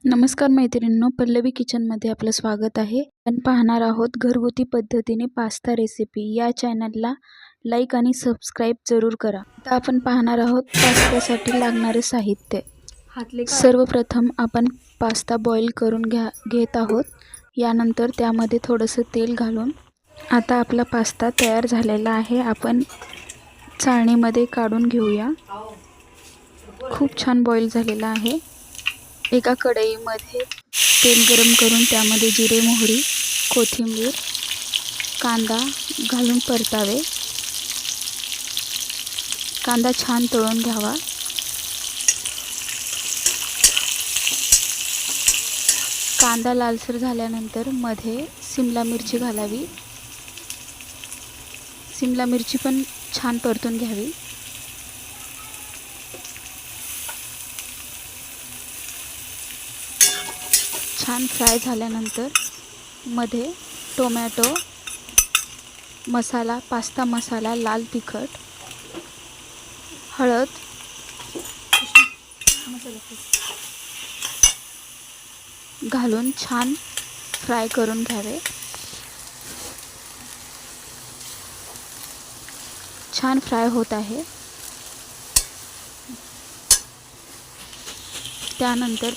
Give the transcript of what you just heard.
नमस्कार मैत्रिणींनो, पल्लवी किचनमध्ये आपलं स्वागत आहे. आपण पाहणार आहोत घरगुती पद्धतीने पास्ता रेसिपी. या चॅनलला लाईक आणि सबस्क्राईब जरूर करा. आता आपण पाहणार आहोत पास्त्यासाठी लागणारे साहित्य. सर्वप्रथम आपण पास्ता बॉईल करून घेत आहोत. यानंतर त्यामध्ये थोडंसं तेल घालून आता आपला पास्ता तयार झालेला आहे. आपण चाळणीमध्ये काढून घेऊया. खूप छान बॉईल झालेला आहे. एका कढईमध्ये तेल गरम करून त्यामध्ये जिरे, मोहरी, कोथिंबीर, कांदा घालून परतावे. कांदा छान तळून घ्यावा. कांदा लालसर झाल्यानंतर मध्ये शिमला मिरची घालावी. शिमला मिरची पण छान परतून घ्यावी. छान फ्राय झाल्यानंतर मध्ये टोमॅटो मसाला, पास्ता मसाला, लाल तिखट, हळद, घालून छान फ्राय करून घ्यावे. छान फ्राय होत आहे. त्यानंतर